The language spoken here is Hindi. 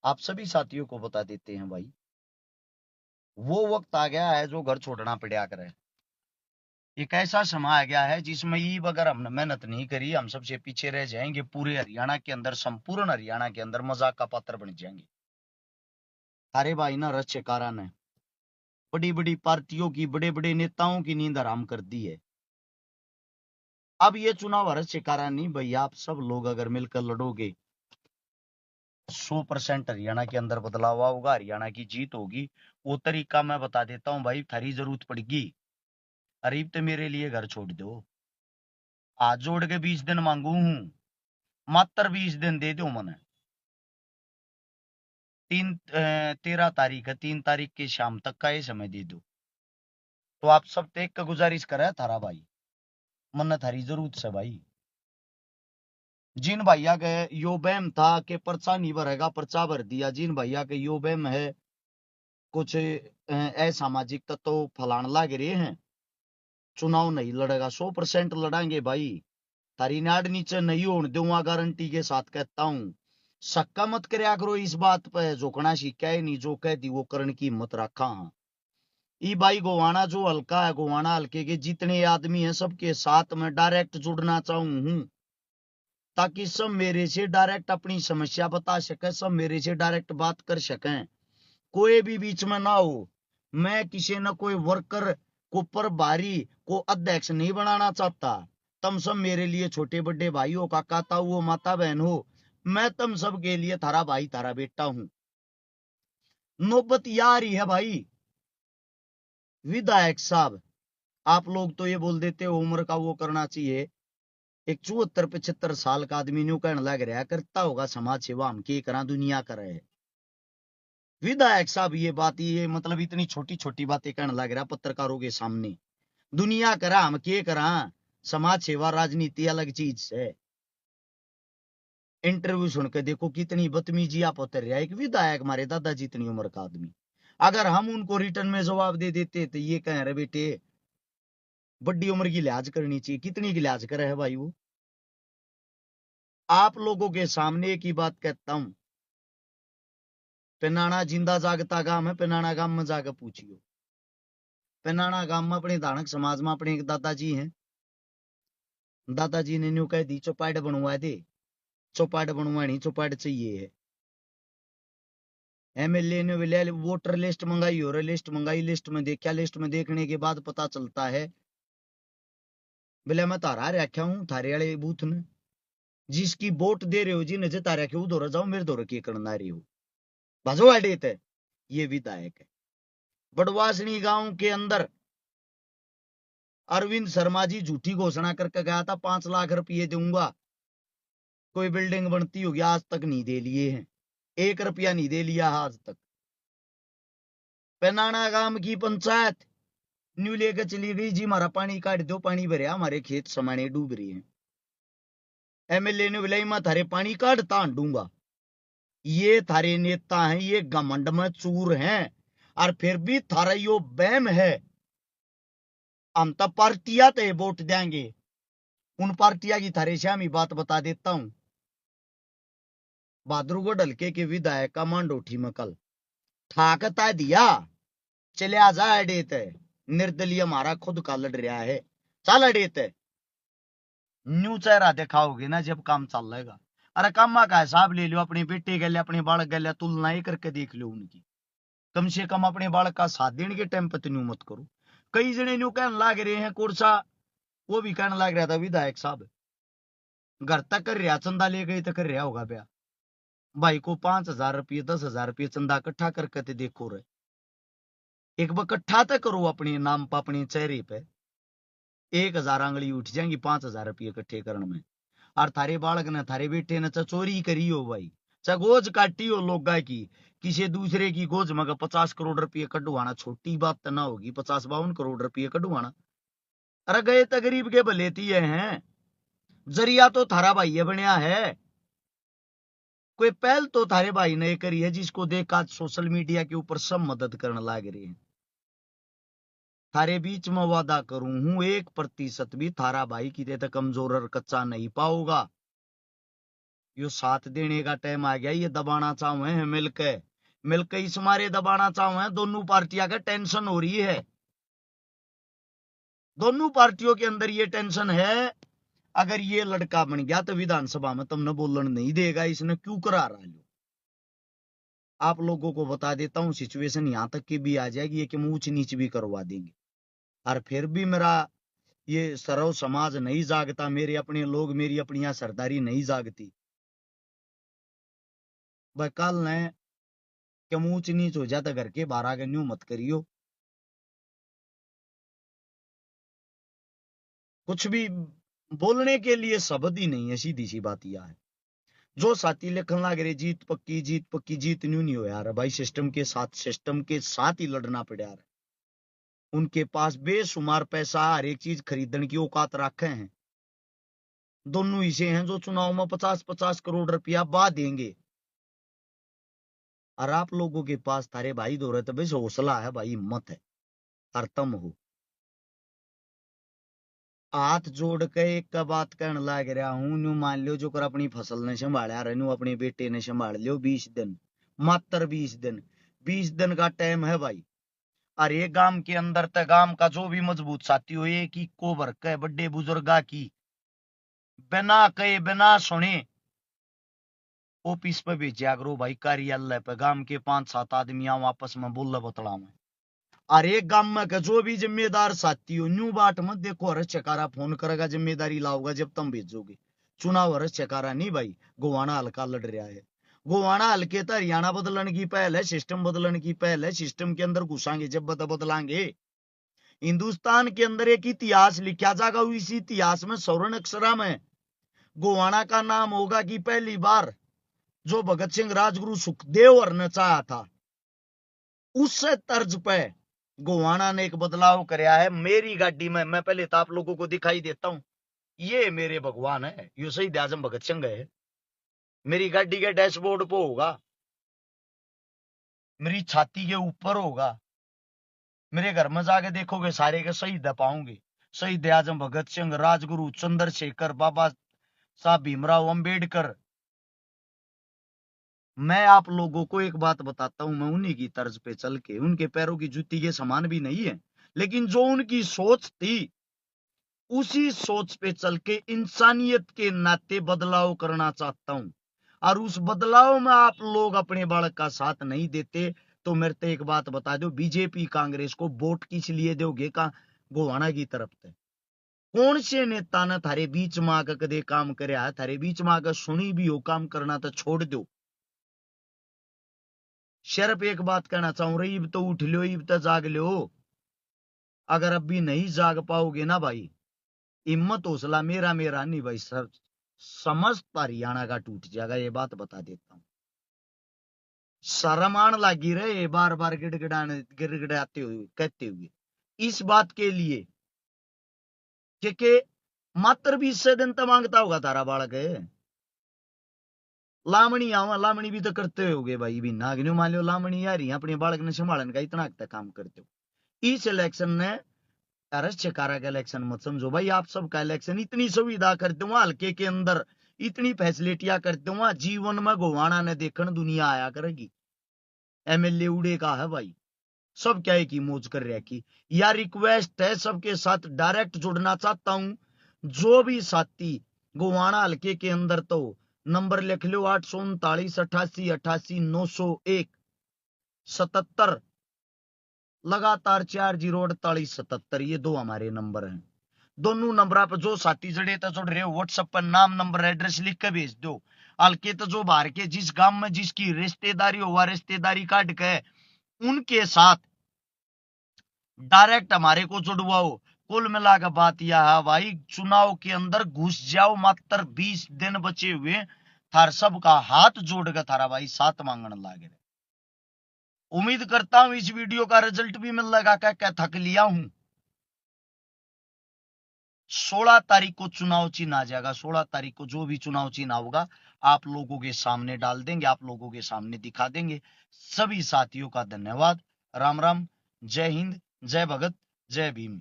आप सभी साथियों को बता देते हैं भाई, वो वक्त आ गया है जो घर छोड़ना पड़ा करे। एक ऐसा समय आ गया है जिसमें ईब अगर हमने मेहनत नहीं करी, हम सबसे पीछे रह जाएंगे। पूरे हरियाणा के अंदर, संपूर्ण हरियाणा के अंदर मजाक का पात्र बन जाएंगे। अरे भाई ना रचकारा ने बड़ी बड़ी पार्टियों की, बड़े बड़े नेताओं की नींद हराम कर दी है। अब ये चुनाव रचकारा नहीं भैया, आप सब लोग अगर मिलकर लड़ोगे 100% हरियाणा के अंदर बदलाव होगा, हरियाणा की जीत होगी। वो तरीका मैं बता देता हूँ भाई, थारी जरूरत पड़ेगी। अरीब तो मेरे लिए घर छोड़ दो, आज जोड़ के 20 दिन मांगू हूं, मात्र 20 दिन दे दो मने। 13 तारीख है, 3 तारीख की शाम तक का ये समय दे दो। तो आप सब तो एक का गुजारिश करे थारा भाई, मन थारी जरूरत से भाई। जिन भैया के यो बैम था कि पर्चा नहीं भरेगा, पर्चा भर दिया। जिन भैया के यो बैम है कुछ असामाजिक तत्व फलान लाग रहे हैं, चुनाव नहीं लड़ेगा, 100% लड़ाएंगे भाई। तारी नाड़ नीचे नहीं होने दूंगा, गारंटी के साथ कहता हूं। शक्का मत करया करो इस बात पे, जोकना सीखा है नहीं, जो कह दी वो करने की हिम्मत रखा। हाँ ई भाई गोवाना जो हल्का है, गोवाना हल्के के जितने आदमी हैं सबके साथ में डायरेक्ट जुड़ना चाहूं हूं, ताकि सब मेरे से डायरेक्ट अपनी समस्या बता सके, सब मेरे से डायरेक्ट बात कर सकें, कोई भी बीच में ना हो। मैं किसी न कोई वर्कर को प्रभारी को अध्यक्ष नहीं बनाना चाहता। तुम सब मेरे लिए छोटे बड़े भाई हो, काका ताऊ हो, माता बहन हो। मैं तुम सब के लिए थारा भाई थारा बेटा हूं। नौबत यार ही है भाई। विधायक साहब, आप लोग तो ये बोल देते हो उम्र का वो करना चाहिए। एक 74-75 साल का आदमी न्यू कहने लग रहा है, करता होगा समाज सेवा, हम के करा दुनिया करे है। विधायक साहब ये बात, ये मतलब इतनी छोटी छोटी बातें कहने लग रहा पत्रकारों के सामने, दुनिया करा हम के करा। समाज सेवा राजनीति अलग चीज है। इंटरव्यू सुनकर देखो कितनी बदतमीजी आप उतर रहा है। एक विधायक, हमारे दादाजी जितनी उम्र का आदमी, अगर हम उनको रिटर्न में जवाब दे देते तो ये कह रहे बेटे बड़ी उम्र की लिहाज करनी चाहिए। कितनी की लिहाज करे है भाई वो। आप लोगों के सामने एक ही बात कहता हूं, पेनाना जिंदा जागता गांव है, पेनाना गांव में जाकर पूछियो। पेनाना गांव में अपने धानक समाज में अपने एक दादाजी हैं, दादाजी ने न्यू कह दी चौपाट बनवा दे, चौपाट बनवानी, चौपाट चाहिए है। एमएलए ने बोले वोटर लिस्ट मंगाई, और लिस्ट मंगाई, लिस्ट में देखा, लिस्ट में देखने के बाद पता चलता है बोले मैं तारा रखा हूं थारे वाले बूथ ने, जिसकी वोट दे रहे हो जी नजर तारा के उधर जाओ, मेरे दौर के करना रही हो, भजो अडेत है। ये विधायक है। बड़वासनी गांव के अंदर अरविंद शर्मा जी झूठी घोषणा करके गया था 5 लाख रुपये दूंगा, कोई बिल्डिंग बनती होगी, आज तक नहीं दे लिए हैं, 1 रुपया नहीं दे लिया आज तक। पेनाना गांव की पंचायत न्यू लेकर चली गई जी, हमारा पानी काट दो, पानी भरिया, हमारे खेत समाने डूब रही हैं। एमएलए ने बोला मैं थारे पानी काटता हूंगा। ये थारे नेता हैं, ये घमंड में चूर हैं, और फिर भी थारा यो बैम है हम तो पार्टियां तो वोट देंगे। उन पार्टियां की थारे से ही बात बता देता हूं। बहादुरगढ़ हल्के के विधायक का मांडोठी में कल ठाकता दिया, चले आ जा अडेत है, निर्दलीय हमारा खुद का लड़ रहा है, चल अडेत है। न्यू चेहरा दिखाओगे ना जब काम चल रहेगा। अरे कामा का हिसाब ले लो, अपने बेटे गले अपने बालक गले तुलना ही करके देख लो उनकी। कम से कम अपने बालक का साथ देने के टाइम पर न्यू मत करो। कई जने न्यू कहने लग रहे हैं कोर्सा, वो भी कहने लग रहा था विधायक साहब घर तक कर रहा, चंदा ले गई तो कर रहा होगा ब्याह। भाई को 5,000 रुपये 10,000 रुपये चंदा इकट्ठा करके ते देखो रे, एक बार इकट्ठा तो करो अपने नाम पर, अपने चेहरे पे 1,000 आंगली उठ जाएंगी 5,000 रुपये इकट्ठे करने में। और थारे बालक ने, थारे बेटे ने चोरी करी हो भाई, चाहे गोज काटी हो लोगा की, किसी दूसरे की गोज में 50 करोड़ रुपये कटवाना छोटी बात तो ना होगी। 50-52 करोड़ रुपये कटवाना, अरे गए तो गरीब के भले तिये हैं। जरिया तो थारा भाई बनया है, कोई पहल तो थारे भाई ने करी है जिसको देख आज सोशल मीडिया के ऊपर सब मदद करने लग रहे हैं। थारे बीच में वादा करूं हूं 1% भी थारा भाई की तो कमजोर और कच्चा नहीं पाओगा। यो साथ देने का टाइम आ गया, ये दबाना चाहूँ है मिलकर मिलकर इस मारे दबाना चाहूँ है। दोनों पार्टियां का टेंशन हो रही है, दोनों पार्टियों के अंदर ये टेंशन है। अगर ये लड़का बन गया तो विधानसभा में तुमने बोलने नहीं देगा, इसने क्यों करा रहा है। आप लोगों को बता देता हूं, सिचुएशन यहां तक की भी आ जाएगी ये कि हम ऊंच नीच भी करवा देंगे, और फिर भी मेरा ये सर्व समाज नहीं जागता, मेरे अपने लोग, मेरी अपनी सरदारी नहीं जागती, वह कल ने कि ऊंच नीच हो जाता घर के बाहर आगे न्यू मत करियो। कुछ भी बोलने के लिए शब्द ही नहीं है, सीधी सी बात यह है। जो साथी लिखन लग रहे जीत पक्की, जीत पक्की, जीत न्यू नहीं हो यार भाई, सिस्टम के साथ ही लड़ना पड़ा यार। उनके पास बेशुमार पैसा, हर एक चीज खरीदने की औकात रखे हैं। दोनों इसे हैं जो चुनाव में 50-50 करोड़ रुपया बा देंगे, और आप लोगों के पास थारे भाई दो रहे तो बस हौसला है भाई, हिम्मत है, और तम हो। हाथ जोड़ के एक का बात कहने लग रहा हूं, न्यू मान लो जो कर अपनी फसल ने संभाला रहे, न्यू अपने बेटे ने संभाल लियो 20 दिन, मात्र 20 दिन, 20 दिन का टाइम है भाई। और एक गांव के अंदर तक गांव का जो भी मजबूत साथी हो, एक ही को भर के बड़े बुजुर्गा की बिना कहे बिना सुने ऑफिस पे भेजा करो भाई, कार्यालय पे। गांव के 5-7 आदमी आओ आपस में बोल बतला में, और एक गांव में के जो भी जिम्मेदार साथी हो, न्यू बाट मत देखो हरस चकारा फोन करेगा जिम्मेदारी लाओगा जब तुम भेजोगे। चुनाव हरस चकारा नहीं भाई, गोवाना हल्का लड़ रहा है। गोवाना हल्के तो हरियाणा बदलने की पहल है, सिस्टम बदलने की पहल है, सिस्टम के अंदर घुसांगे जब बदलांगे। हिंदुस्तान के अंदर एक इतिहास लिखा जाएगा, इस इतिहास में स्वर्ण अक्षरा में गोवाना का नाम होगा कि पहली बार जो भगत सिंह राजगुरु सुखदेव और ने चाहा था, उस तर्ज पे गोवाना ने एक बदलाव कराया है। मेरी गाड़ी में, मैं पहले तो आप लोगों को दिखाई देता हूं, ये मेरे भगवान है, यो शहीद आजम भगत सिंह है। मेरी गाड़ी के डैशबोर्ड पे होगा, मेरी छाती के ऊपर होगा, मेरे घर में जाके देखोगे सारे के शहीद पाओगे। शहीद आजम भगत सिंह, राजगुरु, चंद्रशेखर, बाबा साहब भीमराव अंबेडकर। मैं आप लोगों को एक बात बताता हूं, मैं उन्हीं की तर्ज पे चल के, उनके पैरों की जूती के समान भी नहीं है, लेकिन जो उनकी सोच थी उसी सोच पे चल के इंसानियत के नाते बदलाव करना चाहता हूं। और उस बदलाव में आप लोग अपने बालक का साथ नहीं देते तो मेरे को एक बात बता दो, बीजेपी कांग्रेस को वोट किस लिए दोगे का गोवाना की तरफ से? कौन से नेता ने थारे बीच में आकर कदे काम करया? थारे बीच में आकर सुनी भी हो काम करना तो छोड़ दो। सिर्फ एक बात कहना चाहूं रही, इब तो उठ लो, इब तो जाग लो। अगर अब भी नहीं जाग पाओगे ना भाई, हिम्मत हौसला मेरा मेरा नहीं भाई, सर समस्त हरियाणा का टूट जाएगा, ये बात बता देता हूं। शर्म आने लगी रहे बार बार गिड़गिड़ाते हुए, कहते हुए इस बात के लिए कि मात्र 20 दिन तो मांगता होगा तारा बालक है। लामणी आवा, लामणी भी तो करते होगे भाई, भी नागन्यू मान लो लामणी आ रही अपने बालक ने संभालन का, इतना तक काम करते हो। इस इलेक्शन ने, अरस चकारा का इलेक्शन मत समझो भाई, आप सबका इलेक्शन इतनी सुविधा करते हुआ, हल्के के अंदर इतनी फैसिलिटियां करते हुआ, जीवन में गोवाना ने देखने दुनिया आया करेगी। एमएलए उड़े का है भाई, सब क्या है कि मौज कर रहा की। या रिक्वेस्ट है सबके साथ डायरेक्ट जुड़ना चाहता हूं, जो भी साथी गोवाना हल्के के अंदर, तो नंबर लिख लो 839-88-901-77, लगातार 4048-77, ये दो हमारे नंबर हैं। दोनों नंबर पर जो साथी जड़े तो जुड़ रहे हो, व्हाट्सएप पर नाम नंबर एड्रेस लिख के भेज दो। हल्के तो जो बाहर के जिस गांव में जिसकी रिश्तेदारी हो, वह रिश्तेदारी काट के उनके साथ डायरेक्ट हमारे को जुड़वाओ। कुल मिलाकर बात यह है भाई, चुनाव के अंदर घुस जाओ, मात्र 20 दिन बचे हुए, थार सबका हाथ जोड़ के थारा भाई साथ मांगने लागे। उम्मीद करता हूं इस वीडियो का रिजल्ट भी मिल लगा, क्या थक लिया हूं। 16 तारीख को चुनाव चिन्ह आ जाएगा, 16 तारीख को जो भी चुनाव चिन्ह होगा आप लोगों के सामने डाल देंगे, आप लोगों के सामने दिखा देंगे। सभी साथियों का धन्यवाद। राम राम, जय हिंद, जय भगत, जय भीम।